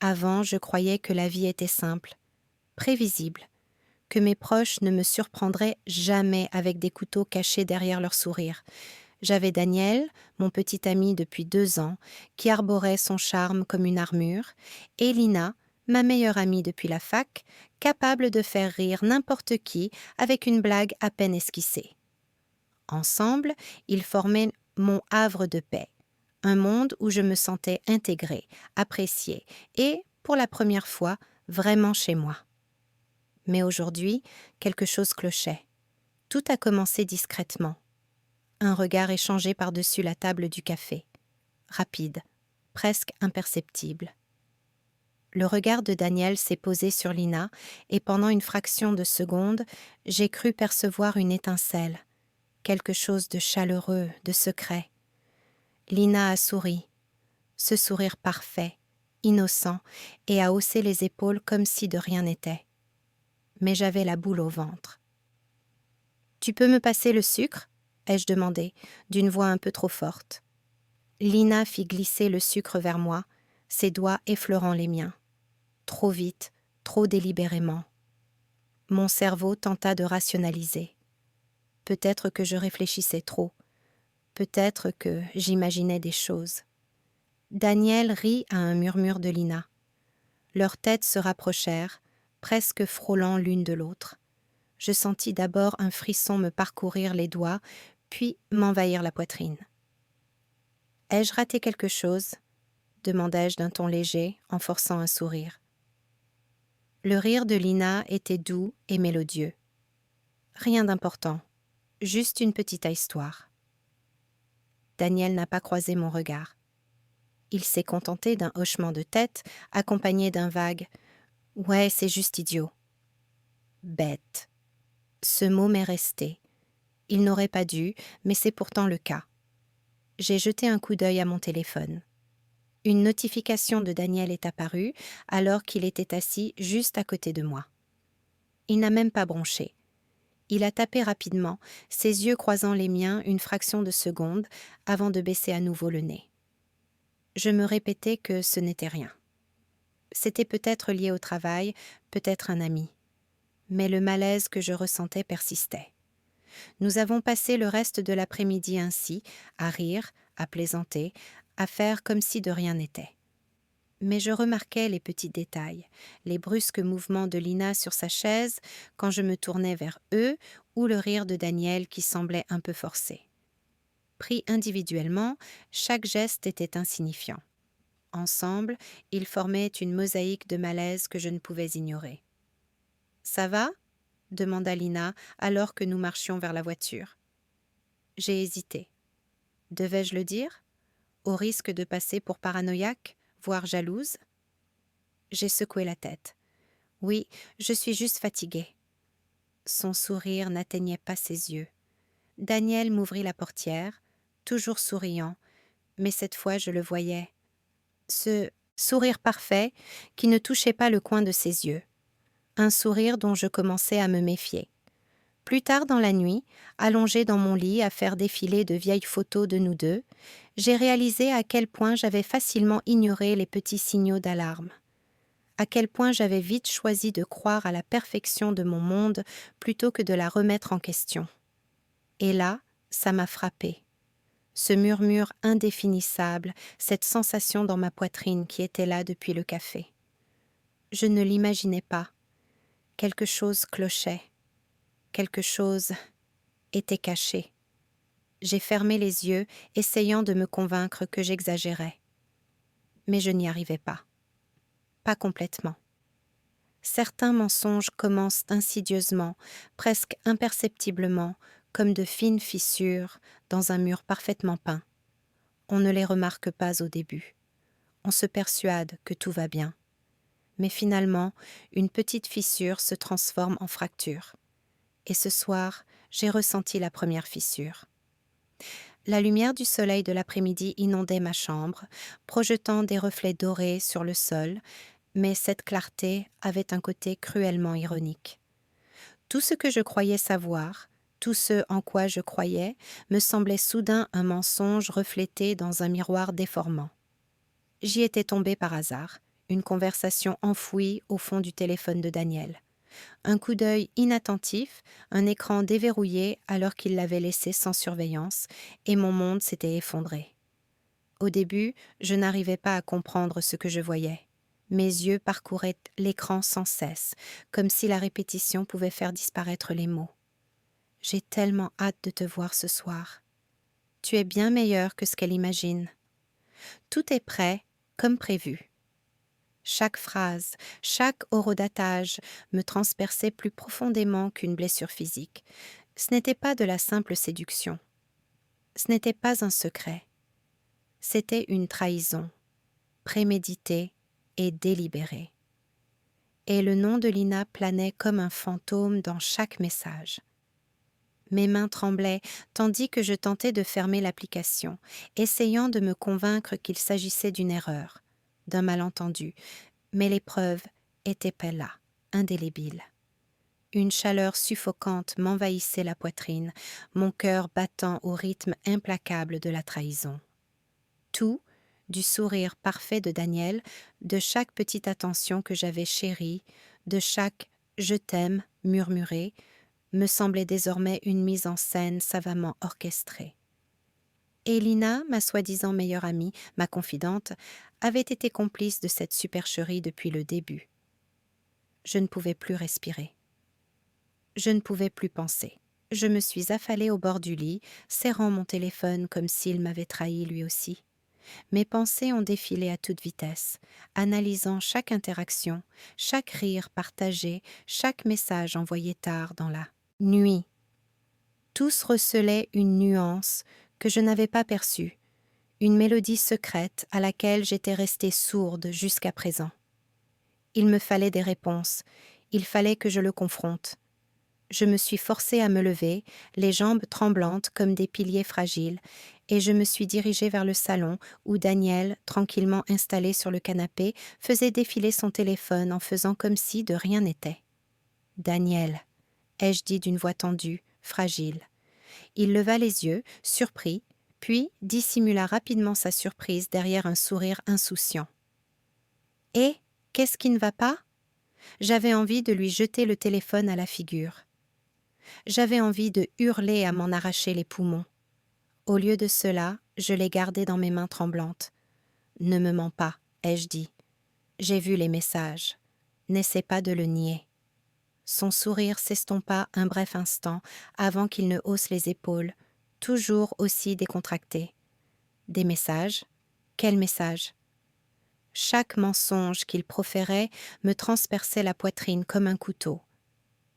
Avant, je croyais que la vie était simple, prévisible, que mes proches ne me surprendraient jamais avec des couteaux cachés derrière leur sourire. J'avais Daniel, mon petit ami depuis 2 ans, qui arborait son charme comme une armure, et Lina, ma meilleure amie depuis la fac, capable de faire rire n'importe qui avec une blague à peine esquissée. Ensemble, ils formaient mon havre de paix, un monde où je me sentais intégrée, appréciée et, pour la première fois, vraiment chez moi. Mais aujourd'hui, quelque chose clochait. Tout a commencé discrètement. Un regard échangé par-dessus la table du café. Rapide, presque imperceptible. Le regard de Daniel s'est posé sur Lina et pendant une fraction de seconde, j'ai cru percevoir une étincelle, quelque chose de chaleureux, de secret. Lina a souri, ce sourire parfait, innocent, et a haussé les épaules comme si de rien n'était. Mais j'avais la boule au ventre. « Tu peux me passer le sucre ?» ai-je demandé, d'une voix un peu trop forte. Lina fit glisser le sucre vers moi, ses doigts effleurant les miens. Trop vite, trop délibérément. Mon cerveau tenta de rationaliser. Peut-être que je réfléchissais trop. Peut-être que j'imaginais des choses. Daniel rit à un murmure de Lina. Leurs têtes se rapprochèrent, presque frôlant l'une de l'autre. Je sentis d'abord un frisson me parcourir les doigts, puis m'envahir la poitrine. « Ai-je raté quelque chose ?» demandai-je d'un ton léger, en forçant un sourire. Le rire de Lina était doux et mélodieux. Rien d'important, juste une petite histoire. Daniel n'a pas croisé mon regard. Il s'est contenté d'un hochement de tête, accompagné d'un vague « Ouais, c'est juste idiot ». Bête. Ce mot m'est resté. Il n'aurait pas dû, mais c'est pourtant le cas. J'ai jeté un coup d'œil à mon téléphone. Une notification de Daniel est apparue alors qu'il était assis juste à côté de moi. Il n'a même pas bronché. Il a tapé rapidement, ses yeux croisant les miens une fraction de seconde avant de baisser à nouveau le nez. Je me répétais que ce n'était rien. C'était peut-être lié au travail, peut-être un ami. Mais le malaise que je ressentais persistait. Nous avons passé le reste de l'après-midi ainsi, à rire, à plaisanter, à faire comme si de rien n'était. Mais je remarquais les petits détails, les brusques mouvements de Lina sur sa chaise quand je me tournais vers eux ou le rire de Daniel qui semblait un peu forcé. Pris individuellement, chaque geste était insignifiant. Ensemble, ils formaient une mosaïque de malaise que je ne pouvais ignorer. « Ça va ?» demanda Lina alors que nous marchions vers la voiture. J'ai hésité. Devais-je le dire, au risque de passer pour paranoïaque, voire jalouse? J'ai secoué la tête. Oui, je suis juste fatiguée. Son sourire n'atteignait pas ses yeux. Daniel m'ouvrit la portière, toujours souriant, mais cette fois je le voyais. Ce sourire parfait qui ne touchait pas le coin de ses yeux. Un sourire dont je commençais à me méfier. Plus tard dans la nuit, allongée dans mon lit à faire défiler de vieilles photos de nous deux, j'ai réalisé à quel point j'avais facilement ignoré les petits signaux d'alarme. À quel point j'avais vite choisi de croire à la perfection de mon monde plutôt que de la remettre en question. Et là, ça m'a frappée. Ce murmure indéfinissable, cette sensation dans ma poitrine qui était là depuis le café. Je ne l'imaginais pas. Quelque chose clochait. Quelque chose était caché. J'ai fermé les yeux, essayant de me convaincre que j'exagérais. Mais je n'y arrivais pas. Pas complètement. Certains mensonges commencent insidieusement, presque imperceptiblement, comme de fines fissures dans un mur parfaitement peint. On ne les remarque pas au début. On se persuade que tout va bien. Mais finalement, une petite fissure se transforme en fracture. Et ce soir, j'ai ressenti la première fissure. La lumière du soleil de l'après-midi inondait ma chambre, projetant des reflets dorés sur le sol, mais cette clarté avait un côté cruellement ironique. Tout ce que je croyais savoir, tout ce en quoi je croyais, me semblait soudain un mensonge reflété dans un miroir déformant. J'y étais tombée par hasard, une conversation enfouie au fond du téléphone de Daniel. Un coup d'œil inattentif, un écran déverrouillé alors qu'il l'avait laissé sans surveillance, et mon monde s'était effondré. Au début, je n'arrivais pas à comprendre ce que je voyais. Mes yeux parcouraient l'écran sans cesse, comme si la répétition pouvait faire disparaître les mots. « J'ai tellement hâte de te voir ce soir. Tu es bien meilleur que ce qu'elle imagine. » Tout est prêt, comme prévu. Chaque phrase, chaque horodatage me transperçait plus profondément qu'une blessure physique. Ce n'était pas de la simple séduction. Ce n'était pas un secret. C'était une trahison, préméditée et délibérée. Et le nom de Lina planait comme un fantôme dans chaque message. Mes mains tremblaient tandis que je tentais de fermer l'application, essayant de me convaincre qu'il s'agissait d'une erreur, d'un malentendu, mais les preuves étaient là, indélébiles. Une chaleur suffocante m'envahissait la poitrine, mon cœur battant au rythme implacable de la trahison. Tout, du sourire parfait de Daniel, de chaque petite attention que j'avais chérie, de chaque « je t'aime » murmuré, me semblait désormais une mise en scène savamment orchestrée. Et Lina, ma soi-disant meilleure amie, ma confidente, avait été complice de cette supercherie depuis le début. Je ne pouvais plus respirer. Je ne pouvais plus penser. Je me suis affalée au bord du lit, serrant mon téléphone comme s'il m'avait trahi lui aussi. Mes pensées ont défilé à toute vitesse, analysant chaque interaction, chaque rire partagé, chaque message envoyé tard dans la nuit. Tous recelaient une nuance que je n'avais pas perçue, une mélodie secrète à laquelle j'étais restée sourde jusqu'à présent. Il me fallait des réponses, il fallait que je le confronte. Je me suis forcée à me lever, les jambes tremblantes comme des piliers fragiles, et je me suis dirigée vers le salon où Daniel, tranquillement installé sur le canapé, faisait défiler son téléphone en faisant comme si de rien n'était. « Daniel », ai-je dit d'une voix tendue, fragile. Il leva les yeux, surpris, puis dissimula rapidement sa surprise derrière un sourire insouciant. « Et qu'est-ce qui ne va pas ?» J'avais envie de lui jeter le téléphone à la figure. J'avais envie de hurler à m'en arracher les poumons. Au lieu de cela, je l'ai gardé dans mes mains tremblantes. « Ne me mens pas, ai-je dit. J'ai vu les messages. N'essaie pas de le nier. » Son sourire s'estompa un bref instant avant qu'il ne hausse les épaules, toujours aussi décontracté. Des messages ? Quels messages ? Chaque mensonge qu'il proférait me transperçait la poitrine comme un couteau.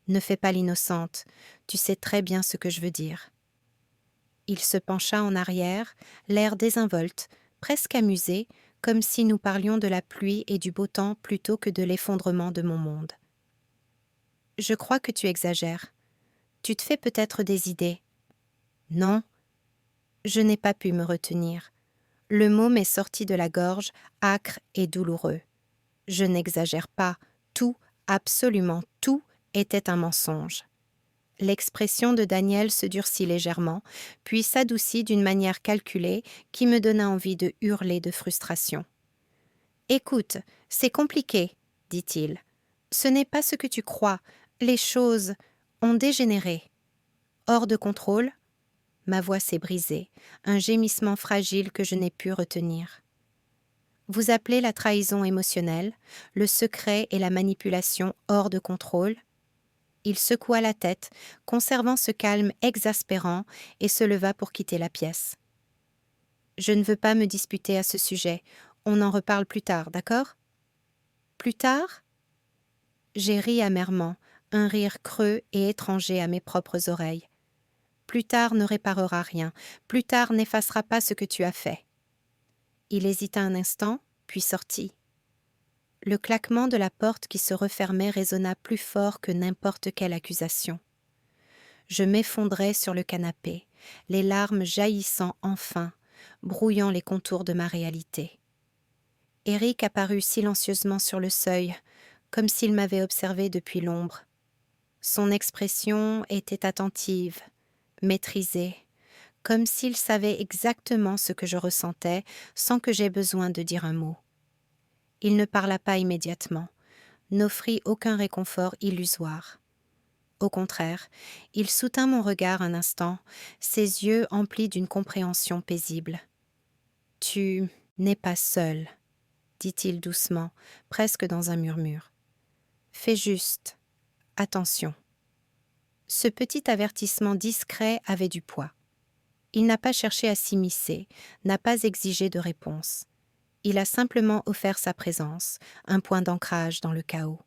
Ne fais pas l'innocente, tu sais très bien ce que je veux dire. Il se pencha en arrière, l'air désinvolte, presque amusé, comme si nous parlions de la pluie et du beau temps plutôt que de l'effondrement de mon monde. Je crois que tu exagères. Tu te fais peut-être des idées. Non. Je n'ai pas pu me retenir. Le mot m'est sorti de la gorge, âcre et douloureux. Je n'exagère pas. Tout, absolument tout, était un mensonge. L'expression de Daniel se durcit légèrement, puis s'adoucit d'une manière calculée qui me donna envie de hurler de frustration. « Écoute, c'est compliqué, » dit-il. « Ce n'est pas ce que tu crois. Les choses ont dégénéré. » Hors de contrôle ? Ma voix s'est brisée, un gémissement fragile que je n'ai pu retenir. Vous appelez la trahison émotionnelle, le secret et la manipulation hors de contrôle ? Il secoua la tête, conservant ce calme exaspérant, et se leva pour quitter la pièce. « Je ne veux pas me disputer à ce sujet. On en reparle plus tard, d'accord ? » « Plus tard ?» J'ai ri amèrement, un rire creux et étranger à mes propres oreilles. « Plus tard ne réparera rien. Plus tard n'effacera pas ce que tu as fait. » Il hésita un instant, puis sortit. Le claquement de la porte qui se refermait résonna plus fort que n'importe quelle accusation. Je m'effondrai sur le canapé, les larmes jaillissant enfin, brouillant les contours de ma réalité. Éric apparut silencieusement sur le seuil, comme s'il m'avait observé depuis l'ombre. Son expression était attentive, maîtrisée, comme s'il savait exactement ce que je ressentais sans que j'aie besoin de dire un mot. Il ne parla pas immédiatement, n'offrit aucun réconfort illusoire. Au contraire, il soutint mon regard un instant, ses yeux emplis d'une compréhension paisible. « Tu n'es pas seul, » dit-il doucement, presque dans un murmure. « Fais juste attention. » Ce petit avertissement discret avait du poids. Il n'a pas cherché à s'immiscer, n'a pas exigé de réponse. Il a simplement offert sa présence, un point d'ancrage dans le chaos.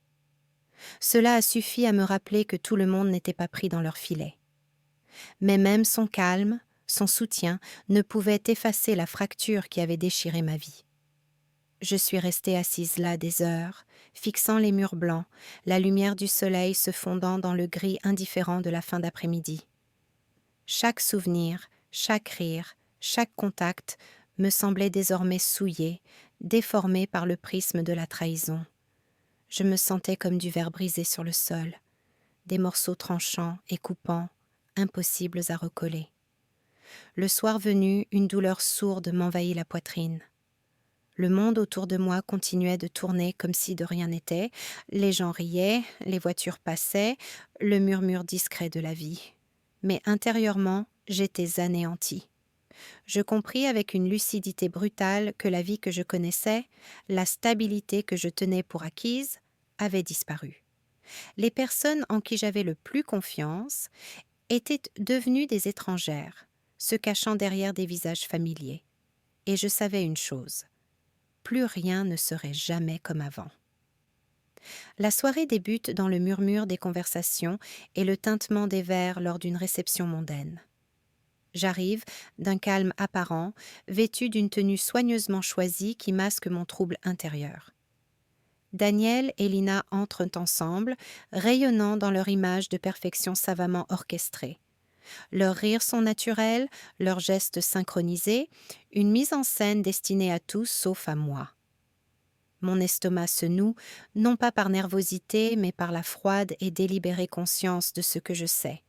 Cela a suffi à me rappeler que tout le monde n'était pas pris dans leur filet. Mais même son calme, son soutien, ne pouvaient effacer la fracture qui avait déchiré ma vie. Je suis restée assise là des heures, fixant les murs blancs, la lumière du soleil se fondant dans le gris indifférent de la fin d'après-midi. Chaque souvenir, chaque rire, chaque contact me semblait désormais souillé, déformé par le prisme de la trahison. Je me sentais comme du verre brisé sur le sol, des morceaux tranchants et coupants, impossibles à recoller. Le soir venu, une douleur sourde m'envahit la poitrine. Le monde autour de moi continuait de tourner comme si de rien n'était. Les gens riaient, les voitures passaient, le murmure discret de la vie. Mais intérieurement, j'étais anéantie. Je compris avec une lucidité brutale que la vie que je connaissais, la stabilité que je tenais pour acquise, avait disparu. Les personnes en qui j'avais le plus confiance étaient devenues des étrangères, se cachant derrière des visages familiers. Et je savais une chose. Plus rien ne serait jamais comme avant. La soirée débute dans le murmure des conversations et le tintement des verres lors d'une réception mondaine. J'arrive, d'un calme apparent, vêtue d'une tenue soigneusement choisie qui masque mon trouble intérieur. Daniel et Lina entrent ensemble, rayonnant dans leur image de perfection savamment orchestrée. Leurs rires sont naturels, leurs gestes synchronisés, une mise en scène destinée à tous sauf à moi. Mon estomac se noue, non pas par nervosité, mais par la froide et délibérée conscience de ce que je sais.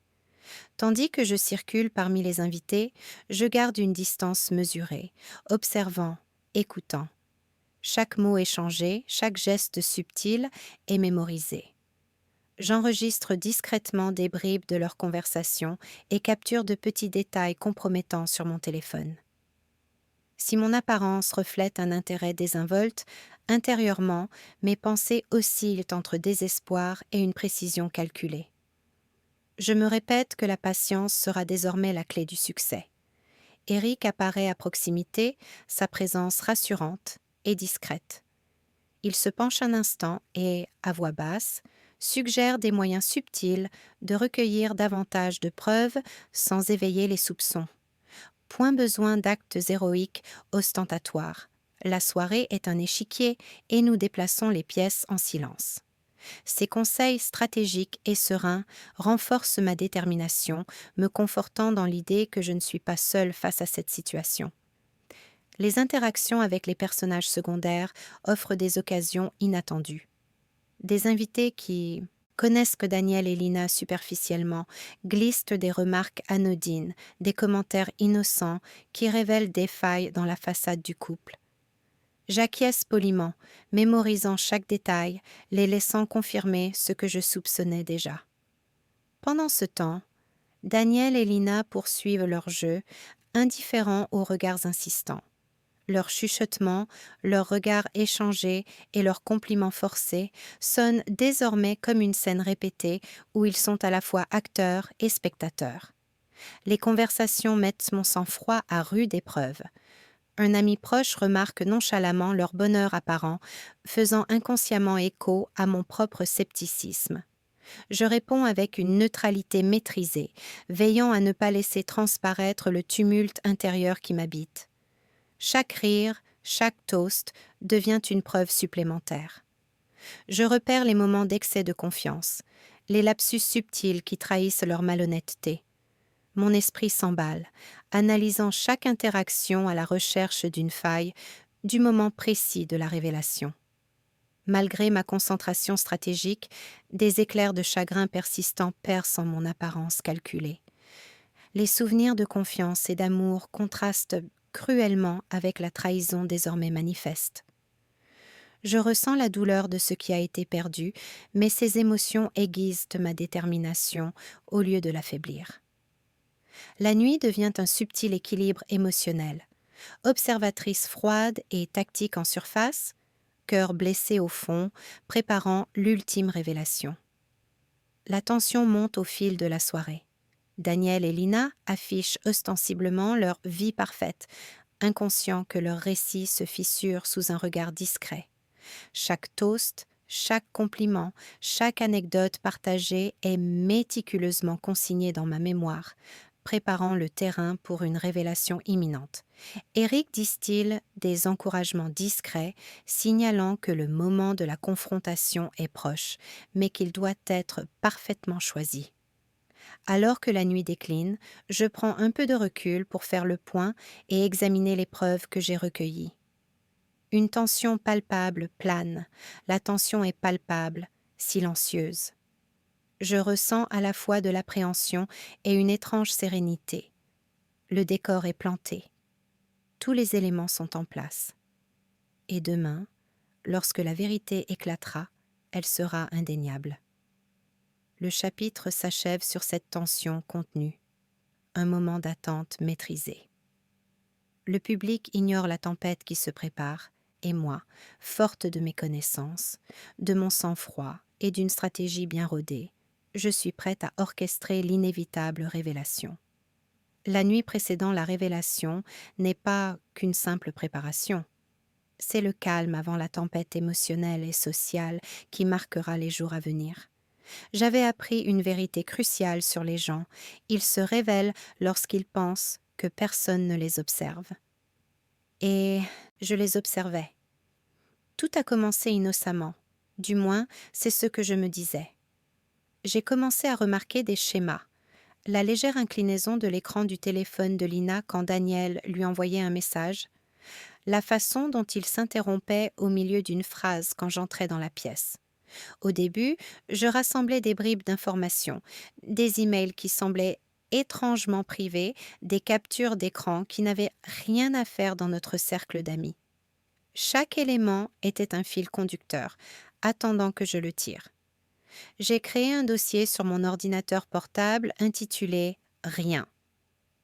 Tandis que je circule parmi les invités, je garde une distance mesurée, observant, écoutant. Chaque mot échangé, chaque geste subtil est mémorisé. J'enregistre discrètement des bribes de leur conversation et capture de petits détails compromettants sur mon téléphone. Si mon apparence reflète un intérêt désinvolte, intérieurement, mes pensées oscillent entre désespoir et une précision calculée. Je me répète que la patience sera désormais la clé du succès. Eric apparaît à proximité, sa présence rassurante et discrète. Il se penche un instant et, à voix basse, suggère des moyens subtils de recueillir davantage de preuves sans éveiller les soupçons. Point besoin d'actes héroïques ostentatoires. La soirée est un échiquier et nous déplaçons les pièces en silence. Ces conseils stratégiques et sereins renforcent ma détermination, me confortant dans l'idée que je ne suis pas seule face à cette situation. Les interactions avec les personnages secondaires offrent des occasions inattendues. Des invités qui connaissent que Daniel et Lina superficiellement, glissent des remarques anodines, des commentaires innocents qui révèlent des failles dans la façade du couple. J'acquiesce poliment, mémorisant chaque détail, les laissant confirmer ce que je soupçonnais déjà. Pendant ce temps, Daniel et Lina poursuivent leur jeu, indifférents aux regards insistants. Leurs chuchotements, leurs regards échangés et leurs compliments forcés sonnent désormais comme une scène répétée où ils sont à la fois acteurs et spectateurs. Les conversations mettent mon sang-froid à rude épreuve. Un ami proche remarque nonchalamment leur bonheur apparent, faisant inconsciemment écho à mon propre scepticisme. Je réponds avec une neutralité maîtrisée, veillant à ne pas laisser transparaître le tumulte intérieur qui m'habite. Chaque rire, chaque toast devient une preuve supplémentaire. Je repère les moments d'excès de confiance, les lapsus subtils qui trahissent leur malhonnêteté. Mon esprit s'emballe, analysant chaque interaction à la recherche d'une faille, du moment précis de la révélation. Malgré ma concentration stratégique, des éclairs de chagrin persistants percent en mon apparence calculée. Les souvenirs de confiance et d'amour contrastent cruellement avec la trahison désormais manifeste. Je ressens la douleur de ce qui a été perdu, mais ces émotions aiguisent ma détermination au lieu de l'affaiblir. La nuit devient un subtil équilibre émotionnel. Observatrice froide et tactique en surface, cœur blessé au fond, préparant l'ultime révélation. La tension monte au fil de la soirée. Daniel et Lina affichent ostensiblement leur vie parfaite, inconscients que leur récit se fissure sous un regard discret. Chaque toast, chaque compliment, chaque anecdote partagée est méticuleusement consignée dans ma mémoire, préparant le terrain pour une révélation imminente. Eric distille des encouragements discrets, signalant que le moment de la confrontation est proche, mais qu'il doit être parfaitement choisi. Alors que la nuit décline, je prends un peu de recul pour faire le point et examiner les preuves que j'ai recueillies. Une tension palpable plane, la tension est palpable, silencieuse. Je ressens à la fois de l'appréhension et une étrange sérénité. Le décor est planté. Tous les éléments sont en place. Et demain, lorsque la vérité éclatera, elle sera indéniable. Le chapitre s'achève sur cette tension contenue, un moment d'attente maîtrisé. Le public ignore la tempête qui se prépare, et moi, forte de mes connaissances, de mon sang-froid et d'une stratégie bien rodée, je suis prête à orchestrer l'inévitable révélation. La nuit précédant la révélation n'est pas qu'une simple préparation. C'est le calme avant la tempête émotionnelle et sociale qui marquera les jours à venir. J'avais appris une vérité cruciale sur les gens. Ils se révèlent lorsqu'ils pensent que personne ne les observe. Et je les observais. Tout a commencé innocemment. Du moins, c'est ce que je me disais. J'ai commencé à remarquer des schémas. La légère inclinaison de l'écran du téléphone de Lina quand Daniel lui envoyait un message, la façon dont il s'interrompait au milieu d'une phrase quand j'entrais dans la pièce. Au début, je rassemblais des bribes d'informations, des emails qui semblaient étrangement privés, des captures d'écran qui n'avaient rien à faire dans notre cercle d'amis. Chaque élément était un fil conducteur, attendant que je le tire. J'ai créé un dossier sur mon ordinateur portable intitulé « Rien ».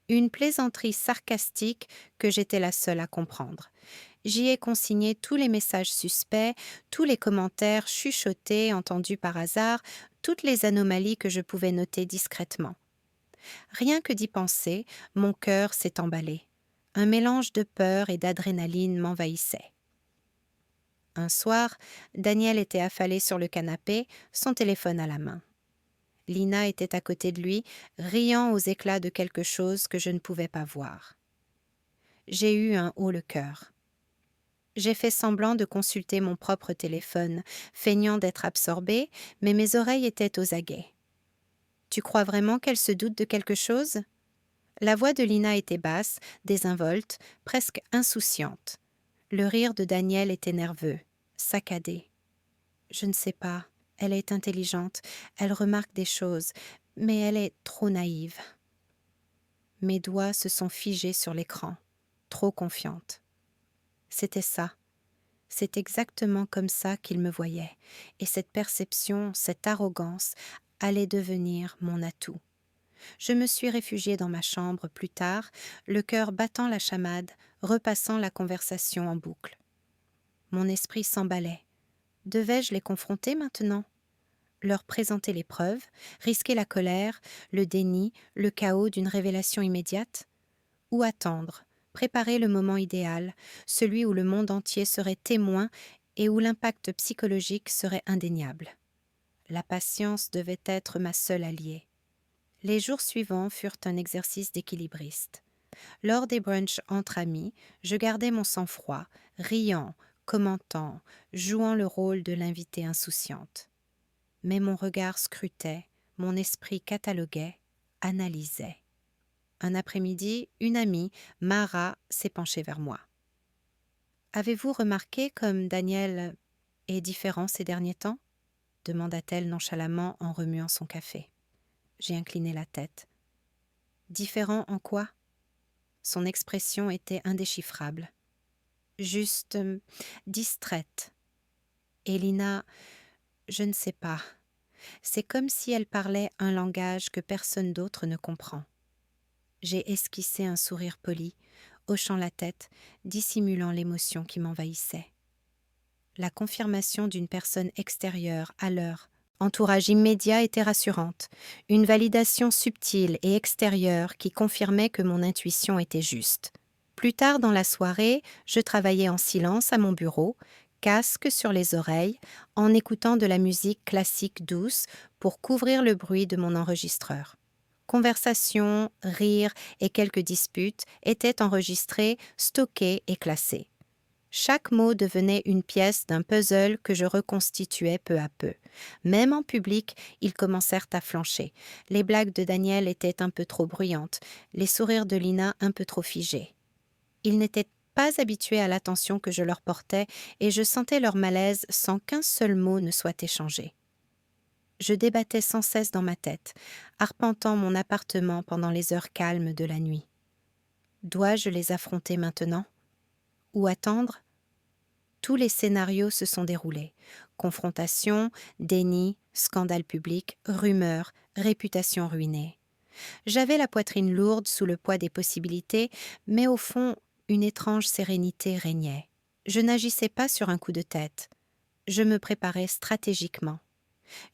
Une plaisanterie sarcastique que j'étais la seule à comprendre. J'y ai consigné tous les messages suspects, tous les commentaires chuchotés entendus par hasard, toutes les anomalies que je pouvais noter discrètement. Rien que d'y penser, mon cœur s'est emballé. Un mélange de peur et d'adrénaline m'envahissait. Un soir, Daniel était affalé sur le canapé, son téléphone à la main. Lina était à côté de lui, riant aux éclats de quelque chose que je ne pouvais pas voir. J'ai eu un haut le cœur. J'ai fait semblant de consulter mon propre téléphone, feignant d'être absorbée, mais mes oreilles étaient aux aguets. « Tu crois vraiment qu'elle se doute de quelque chose ?» La voix de Lina était basse, désinvolte, presque insouciante. Le rire de Daniel était nerveux, saccadé. « Je ne sais pas. Elle est intelligente, elle remarque des choses, mais elle est trop naïve. » Mes doigts se sont figés sur l'écran, trop confiante. C'était ça. C'est exactement comme ça qu'il me voyait, et cette perception, cette arrogance, allait devenir mon atout. Je me suis réfugiée dans ma chambre plus tard, le cœur battant la chamade, repassant la conversation en boucle. Mon esprit s'emballait. Devais-je les confronter maintenant ? Leur présenter les preuves, risquer la colère, le déni, le chaos d'une révélation immédiate ? Ou attendre, préparer le moment idéal, celui où le monde entier serait témoin et où l'impact psychologique serait indéniable. La patience devait être ma seule alliée. Les jours suivants furent un exercice d'équilibriste. Lors des brunchs entre amis, je gardais mon sang-froid, riant, commentant, jouant le rôle de l'invitée insouciante. Mais mon regard scrutait, mon esprit cataloguait, analysait. Un après-midi, une amie, Mara, s'est penchée vers moi. « Avez-vous remarqué comme Daniel est différent ces derniers temps ?» demanda-t-elle nonchalamment en remuant son café. J'ai incliné la tête. « Différent en quoi ?» Son expression était indéchiffrable. Juste distraite. Et Lina, je ne sais pas. C'est comme si elle parlait un langage que personne d'autre ne comprend. J'ai esquissé un sourire poli, hochant la tête, dissimulant l'émotion qui m'envahissait. La confirmation d'une personne extérieure à leur entourage immédiat était rassurante, une validation subtile et extérieure qui confirmait que mon intuition était juste. Plus tard dans la soirée, je travaillais en silence à mon bureau, casque sur les oreilles, en écoutant de la musique classique douce pour couvrir le bruit de mon enregistreur. Conversations, rires et quelques disputes étaient enregistrés, stockés et classés. Chaque mot devenait une pièce d'un puzzle que je reconstituais peu à peu. Même en public, ils commencèrent à flancher. Les blagues de Daniel étaient un peu trop bruyantes, les sourires de Lina un peu trop figés. Ils n'étaient pas habitués à l'attention que je leur portais et je sentais leur malaise sans qu'un seul mot ne soit échangé. Je débattais sans cesse dans ma tête, arpentant mon appartement pendant les heures calmes de la nuit. Dois-je les affronter maintenant? Ou attendre? Tous les scénarios se sont déroulés. Confrontation, déni, scandale public, rumeurs, réputation ruinée. J'avais la poitrine lourde sous le poids des possibilités, mais au fond, une étrange sérénité régnait. Je n'agissais pas sur un coup de tête. Je me préparais stratégiquement.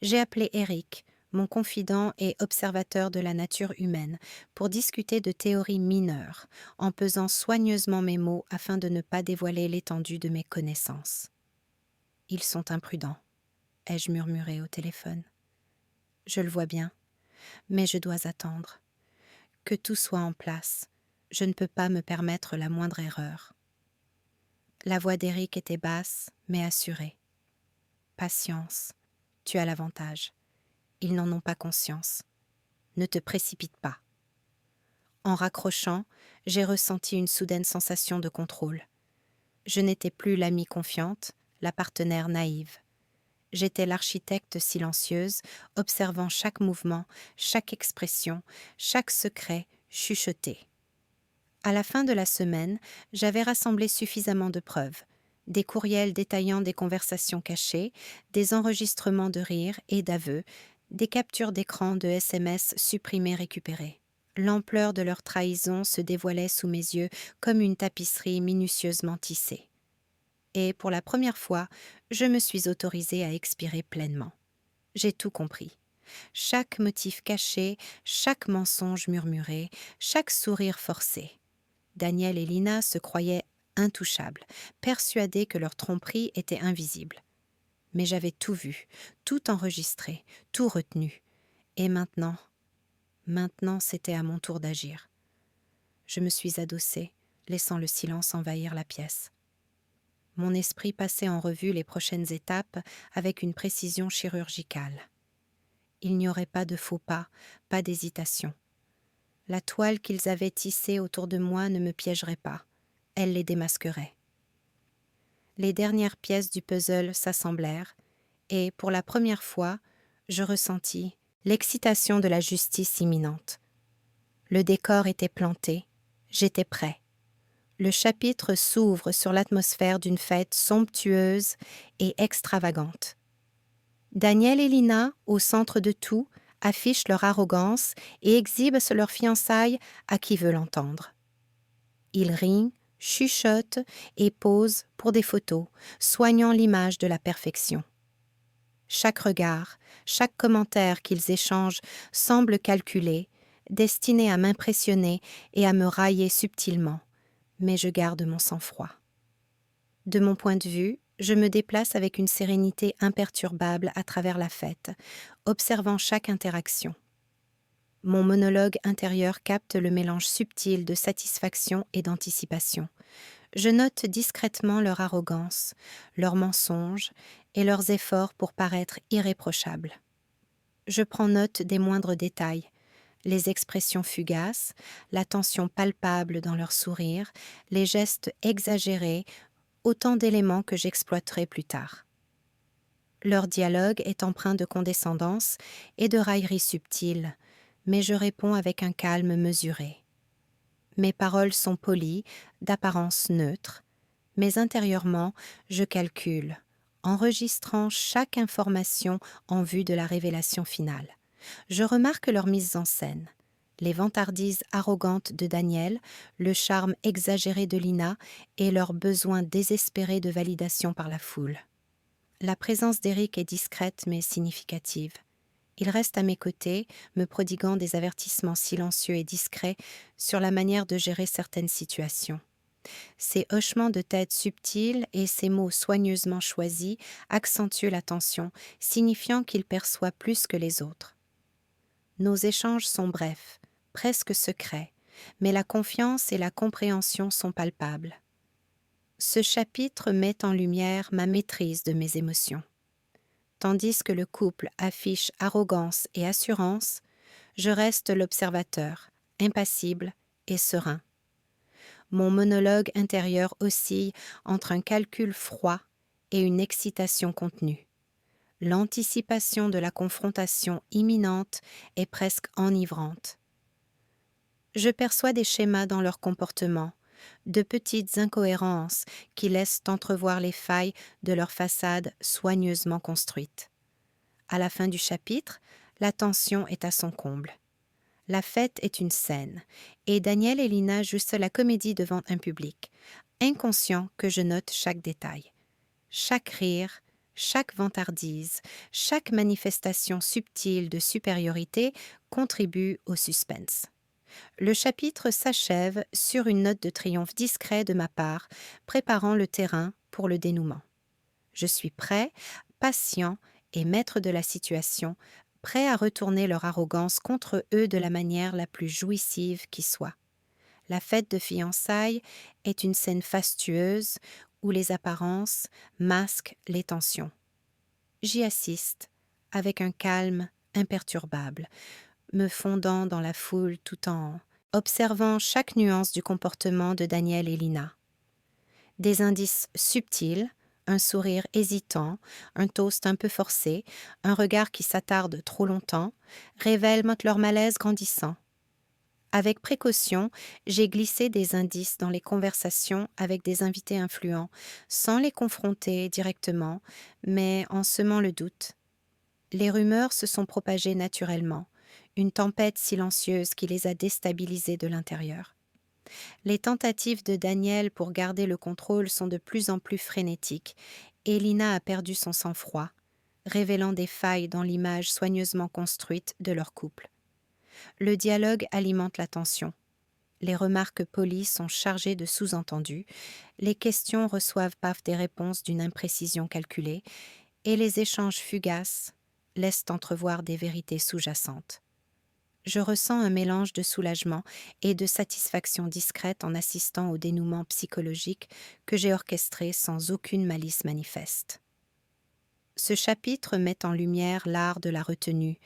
J'ai appelé Eric, mon confident et observateur de la nature humaine, pour discuter de théories mineures, en pesant soigneusement mes mots afin de ne pas dévoiler l'étendue de mes connaissances. « Ils sont imprudents », ai-je murmuré au téléphone. « Je le vois bien, mais je dois attendre. Que tout soit en place. Je ne peux pas me permettre la moindre erreur. » La voix d'Eric était basse, mais assurée. « Patience, tu as l'avantage. Ils n'en ont pas conscience. Ne te précipite pas. » En raccrochant, j'ai ressenti une soudaine sensation de contrôle. Je n'étais plus l'amie confiante, la partenaire naïve. J'étais l'architecte silencieuse, observant chaque mouvement, chaque expression, chaque secret chuchoté. À la fin de la semaine, j'avais rassemblé suffisamment de preuves. Des courriels détaillant des conversations cachées, des enregistrements de rires et d'aveux, des captures d'écran de SMS supprimés récupérés. L'ampleur de leur trahison se dévoilait sous mes yeux comme une tapisserie minutieusement tissée. Et pour la première fois, je me suis autorisée à expirer pleinement. J'ai tout compris. Chaque motif caché, chaque mensonge murmuré, chaque sourire forcé. Daniel et Lina se croyaient intouchables, persuadés que leur tromperie était invisible. Mais j'avais tout vu, tout enregistré, tout retenu. Et maintenant c'était à mon tour d'agir. Je me suis adossée, laissant le silence envahir la pièce. Mon esprit passait en revue les prochaines étapes avec une précision chirurgicale. Il n'y aurait pas de faux pas, pas d'hésitation. La toile qu'ils avaient tissée autour de moi ne me piégerait pas. Elle les démasquerait. Les dernières pièces du puzzle s'assemblèrent et, pour la première fois, je ressentis l'excitation de la justice imminente. Le décor était planté, j'étais prêt. Le chapitre s'ouvre sur l'atmosphère d'une fête somptueuse et extravagante. Daniel et Lina, au centre de tout, affichent leur arrogance et exhibent leurs fiançailles à qui veut l'entendre. Ils rient, chuchotent et posent pour des photos, soignant l'image de la perfection. Chaque regard, chaque commentaire qu'ils échangent semble calculé, destiné à m'impressionner et à me railler subtilement, mais je garde mon sang-froid. De mon point de vue, je me déplace avec une sérénité imperturbable à travers la fête, observant chaque interaction. Mon monologue intérieur capte le mélange subtil de satisfaction et d'anticipation. Je note discrètement leur arrogance, leurs mensonges et leurs efforts pour paraître irréprochables. Je prends note des moindres détails, les expressions fugaces, la tension palpable dans leurs sourires, les gestes exagérés, autant d'éléments que j'exploiterai plus tard. Leur dialogue est empreint de condescendance et de raillerie subtile, mais je réponds avec un calme mesuré. Mes paroles sont polies, d'apparence neutre, mais intérieurement, je calcule, enregistrant chaque information en vue de la révélation finale. Je remarque leur mise en scène. Les vantardises arrogantes de Daniel, le charme exagéré de Lina et leur besoin désespéré de validation par la foule. La présence d'Eric est discrète mais significative. Il reste à mes côtés, me prodiguant des avertissements silencieux et discrets sur la manière de gérer certaines situations. Ses hochements de tête subtils et ses mots soigneusement choisis accentuent la tension, signifiant qu'il perçoit plus que les autres. Nos échanges sont brefs, presque secrets, mais la confiance et la compréhension sont palpables. Ce chapitre met en lumière ma maîtrise de mes émotions. Tandis que le couple affiche arrogance et assurance, je reste l'observateur, impassible et serein. Mon monologue intérieur oscille entre un calcul froid et une excitation contenue. L'anticipation de la confrontation imminente est presque enivrante. Je perçois des schémas dans leur comportement, de petites incohérences qui laissent entrevoir les failles de leur façade soigneusement construite. À la fin du chapitre, la tension est à son comble. La fête est une scène, et Daniel et Lina jouent la comédie devant un public, inconscient que je note chaque détail. Chaque rire, chaque vantardise, chaque manifestation subtile de supériorité contribue au suspense. Le chapitre s'achève sur une note de triomphe discret de ma part, préparant le terrain pour le dénouement. Je suis prêt, patient et maître de la situation, prêt à retourner leur arrogance contre eux de la manière la plus jouissive qui soit. La fête de fiançailles est une scène fastueuse où les apparences masquent les tensions. J'y assiste, avec un calme imperturbable, me fondant dans la foule tout en observant chaque nuance du comportement de Daniel et Lina. Des indices subtils, un sourire hésitant, un toast un peu forcé, un regard qui s'attarde trop longtemps, révèlent leur malaise grandissant. Avec précaution, j'ai glissé des indices dans les conversations avec des invités influents, sans les confronter directement, mais en semant le doute. Les rumeurs se sont propagées naturellement, une tempête silencieuse qui les a déstabilisés de l'intérieur. Les tentatives de Daniel pour garder le contrôle sont de plus en plus frénétiques, et Lina a perdu son sang-froid, révélant des failles dans l'image soigneusement construite de leur couple. Le dialogue alimente la tension. Les remarques polies sont chargées de sous-entendus, les questions reçoivent paf des réponses d'une imprécision calculée, et les échanges fugaces laissent entrevoir des vérités sous-jacentes. Je ressens un mélange de soulagement et de satisfaction discrète en assistant au dénouement psychologique que j'ai orchestré sans aucune malice manifeste. Ce chapitre met en lumière l'art de la retenue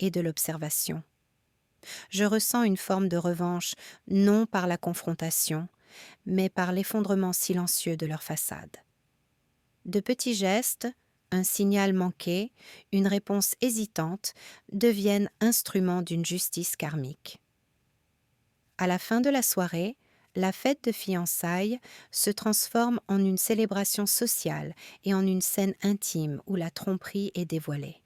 et de l'observation. Je ressens une forme de revanche, non par la confrontation, mais par l'effondrement silencieux de leur façade. De petits gestes, un signal manqué, une réponse hésitante deviennent instruments d'une justice karmique. À la fin de la soirée, la fête de fiançailles se transforme en une célébration sociale et en une scène intime où la tromperie est dévoilée,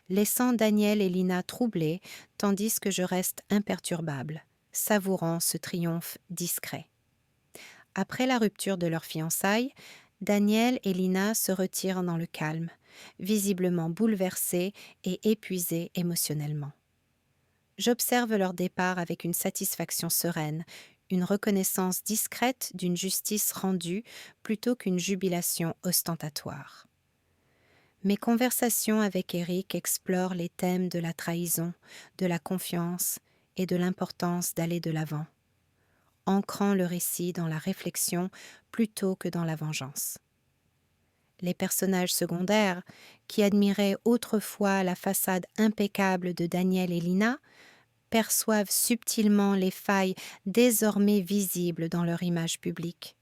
laissant Daniel et Lina troublés tandis que je reste imperturbable, savourant ce triomphe discret. Après la rupture de leurs fiançailles, Daniel et Lina se retirent dans le calme, visiblement bouleversés et épuisés émotionnellement. J'observe leur départ avec une satisfaction sereine, une reconnaissance discrète d'une justice rendue plutôt qu'une jubilation ostentatoire. Mes conversations avec Eric explorent les thèmes de la trahison, de la confiance et de l'importance d'aller de l'avant, ancrant le récit dans la réflexion plutôt que dans la vengeance. Les personnages secondaires, qui admiraient autrefois la façade impeccable de Daniel et Lina, perçoivent subtilement les failles désormais visibles dans leur image publique.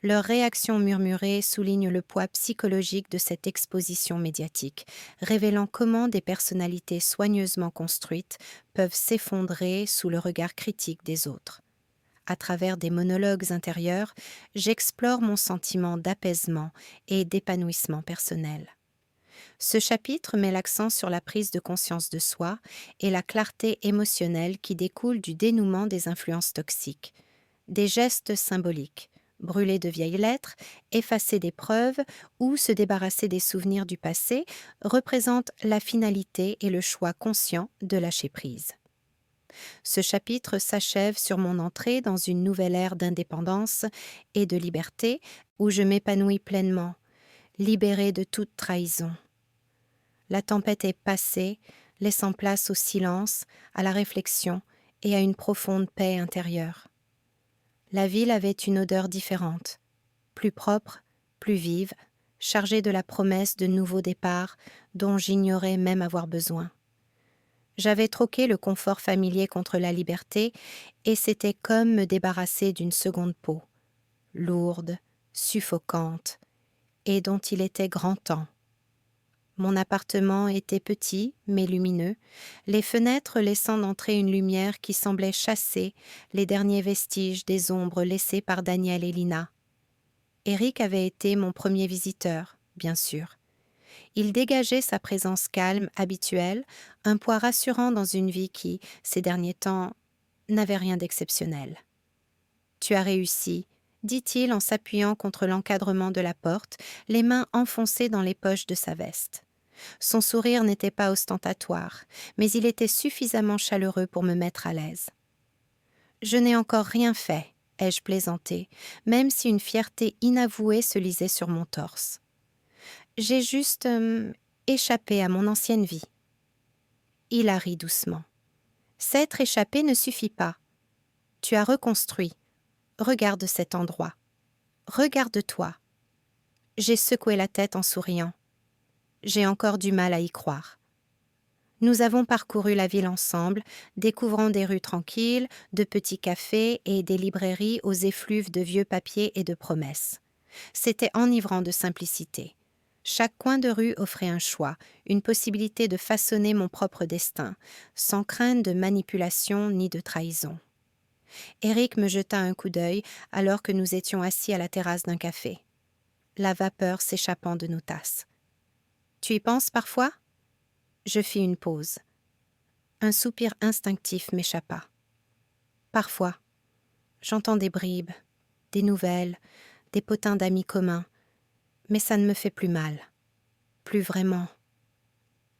Leurs réactions murmurées soulignent le poids psychologique de cette exposition médiatique, révélant comment des personnalités soigneusement construites peuvent s'effondrer sous le regard critique des autres. À travers des monologues intérieurs, j'explore mon sentiment d'apaisement et d'épanouissement personnel. Ce chapitre met l'accent sur la prise de conscience de soi et la clarté émotionnelle qui découle du dénouement des influences toxiques. Des gestes symboliques, brûler de vieilles lettres, effacer des preuves ou se débarrasser des souvenirs du passé représentent la finalité et le choix conscient de lâcher prise. Ce chapitre s'achève sur mon entrée dans une nouvelle ère d'indépendance et de liberté où je m'épanouis pleinement, libérée de toute trahison. La tempête est passée, laissant place au silence, à la réflexion et à une profonde paix intérieure. La ville avait une odeur différente, plus propre, plus vive, chargée de la promesse de nouveaux départs dont j'ignorais même avoir besoin. J'avais troqué le confort familier contre la liberté et c'était comme me débarrasser d'une seconde peau, lourde, suffocante, et dont il était grand temps. Mon appartement était petit mais lumineux, les fenêtres laissant entrer une lumière qui semblait chasser les derniers vestiges des ombres laissées par Daniel et Lina. Eric avait été mon premier visiteur, bien sûr. Il dégageait sa présence calme, habituelle, un poids rassurant dans une vie qui, ces derniers temps, n'avait rien d'exceptionnel. « Tu as réussi », dit-il en s'appuyant contre l'encadrement de la porte, les mains enfoncées dans les poches de sa veste. Son sourire n'était pas ostentatoire, mais il était suffisamment chaleureux pour me mettre à l'aise. « Je n'ai encore rien fait », ai-je plaisanté, même si une fierté inavouée se lisait sur mon torse. « J'ai juste échappé à mon ancienne vie. » Il a ri doucement. « S'être échappé ne suffit pas. Tu as reconstruit. Regarde cet endroit. Regarde-toi. » J'ai secoué la tête en souriant. J'ai encore du mal à y croire. Nous avons parcouru la ville ensemble, découvrant des rues tranquilles, de petits cafés et des librairies aux effluves de vieux papiers et de promesses. C'était enivrant de simplicité. Chaque coin de rue offrait un choix, une possibilité de façonner mon propre destin, sans crainte de manipulation ni de trahison. Eric me jeta un coup d'œil alors que nous étions assis à la terrasse d'un café, la vapeur s'échappant de nos tasses. « Tu y penses parfois ?» Je fis une pause. Un soupir instinctif m'échappa. « Parfois. J'entends des bribes, des nouvelles, des potins d'amis communs, mais ça ne me fait plus mal. Plus vraiment.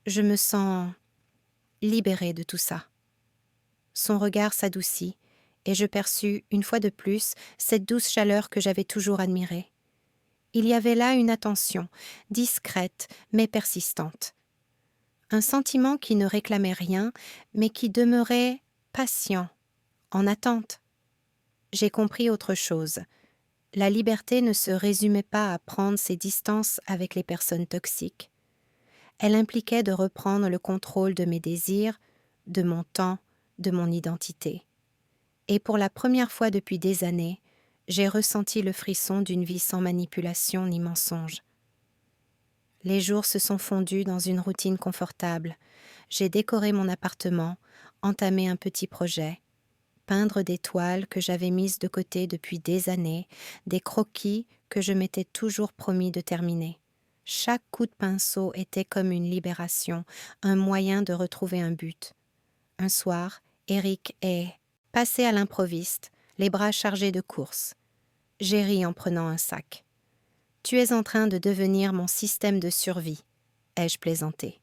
Je me sens libérée de tout ça. » Son regard s'adoucit, et je perçus, une fois de plus, cette douce chaleur que j'avais toujours admirée. Il y avait là une attention, discrète mais persistante. Un sentiment qui ne réclamait rien, mais qui demeurait patient, en attente. J'ai compris autre chose. La liberté ne se résumait pas à prendre ses distances avec les personnes toxiques. Elle impliquait de reprendre le contrôle de mes désirs, de mon temps, de mon identité. Et pour la première fois depuis des années, j'ai ressenti le frisson d'une vie sans manipulation ni mensonge. Les jours se sont fondus dans une routine confortable. J'ai décoré mon appartement, entamé un petit projet, peindre des toiles que j'avais mises de côté depuis des années, des croquis que je m'étais toujours promis de terminer. Chaque coup de pinceau était comme une libération, un moyen de retrouver un but. Un soir, Eric est passé à l'improviste, les bras chargés de courses. J'ai ri en prenant un sac. « Tu es en train de devenir mon système de survie », ai-je plaisanté.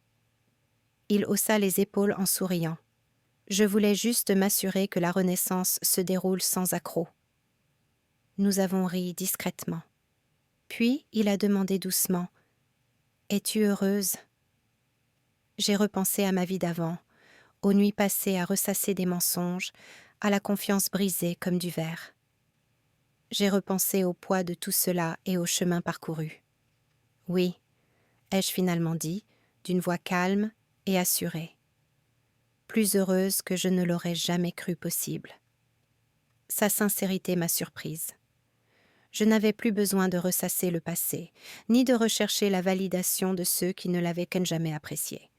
Il haussa les épaules en souriant. Je voulais juste m'assurer que la renaissance se déroule sans accroc. Nous avons ri discrètement. Puis il a demandé doucement « Es-tu heureuse ?» J'ai repensé à ma vie d'avant, aux nuits passées à ressasser des mensonges, à la confiance brisée comme du verre. J'ai repensé au poids de tout cela et au chemin parcouru. « Oui », ai-je finalement dit, d'une voix calme et assurée. Plus heureuse que je ne l'aurais jamais cru possible. Sa sincérité m'a surprise. Je n'avais plus besoin de ressasser le passé, ni de rechercher la validation de ceux qui ne l'avaient qu'un jamais apprécié.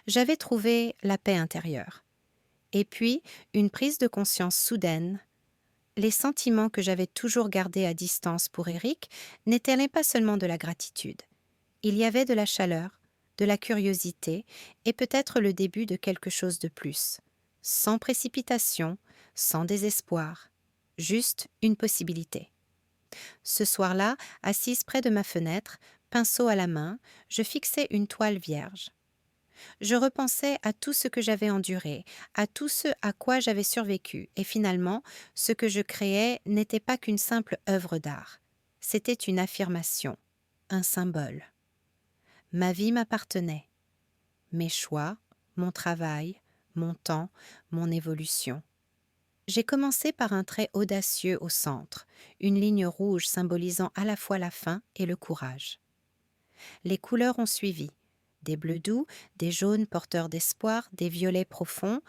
J'avais trouvé la paix intérieure. Et puis, une prise de conscience soudaine. Les sentiments que j'avais toujours gardés à distance pour Eric n'étaient pas seulement de la gratitude. Il y avait de la chaleur, de la curiosité et peut-être le début de quelque chose de plus. Sans précipitation, sans désespoir, juste une possibilité. Ce soir-là, assise près de ma fenêtre, pinceau à la main, je fixais une toile vierge. Je repensais à tout ce que j'avais enduré, à tout ce à quoi j'avais survécu, et finalement, ce que je créais n'était pas qu'une simple œuvre d'art. C'était une affirmation, un symbole. Ma vie m'appartenait. Mes choix, mon travail, mon temps, mon évolution. J'ai commencé par un trait audacieux au centre, une ligne rouge symbolisant à la fois la faim et le courage. Les couleurs ont suivi, des bleus doux, des jaunes porteurs d'espoir, des violets profonds,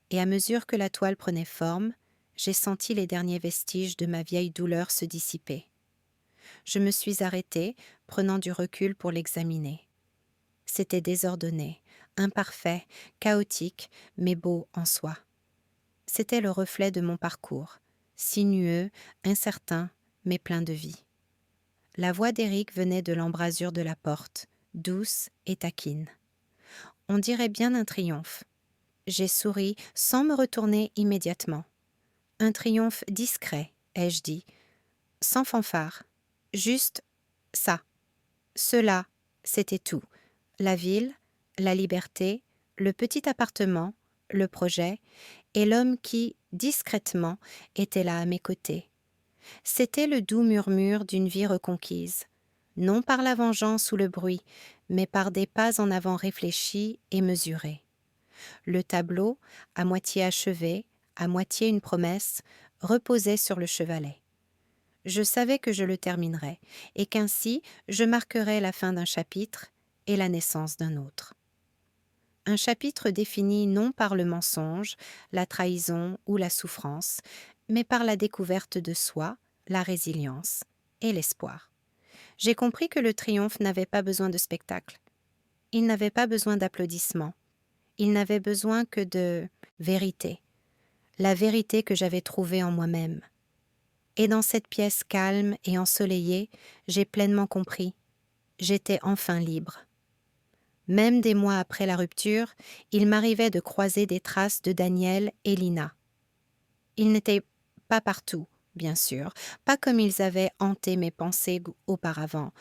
et à mesure que la toile prenait forme, j'ai senti les derniers vestiges de ma vieille douleur se dissiper. Je me suis arrêtée, prenant du recul pour l'examiner. C'était désordonné, imparfait, chaotique, mais beau en soi. C'était le reflet de mon parcours, sinueux, incertain, mais plein de vie. La voix d'Éric venait de l'embrasure de la porte, douce et taquine. On dirait bien un triomphe. J'ai souri sans me retourner immédiatement. Un triomphe discret, ai-je dit, sans fanfare, juste ça. Cela, c'était tout. La ville, la liberté, le petit appartement, le projet, et l'homme qui, discrètement, était là à mes côtés. C'était le doux murmure d'une vie reconquise, non par la vengeance ou le bruit, mais par des pas en avant réfléchis et mesurés. Le tableau, à moitié achevé, à moitié une promesse, reposait sur le chevalet. Je savais que je le terminerais, et qu'ainsi je marquerais la fin d'un chapitre et la naissance d'un autre. Un chapitre défini non par le mensonge, la trahison ou la souffrance, mais par la découverte de soi, la résilience et l'espoir. J'ai compris que le triomphe n'avait pas besoin de spectacle. Il n'avait pas besoin d'applaudissements. Il n'avait besoin que de vérité. La vérité que j'avais trouvée en moi-même. Et dans cette pièce calme et ensoleillée, j'ai pleinement compris. J'étais enfin libre. Même des mois après la rupture, il m'arrivait de croiser des traces de Daniel et Lina. Ils n'étaient pas partout, bien sûr, pas comme ils avaient hanté mes pensées auparavant,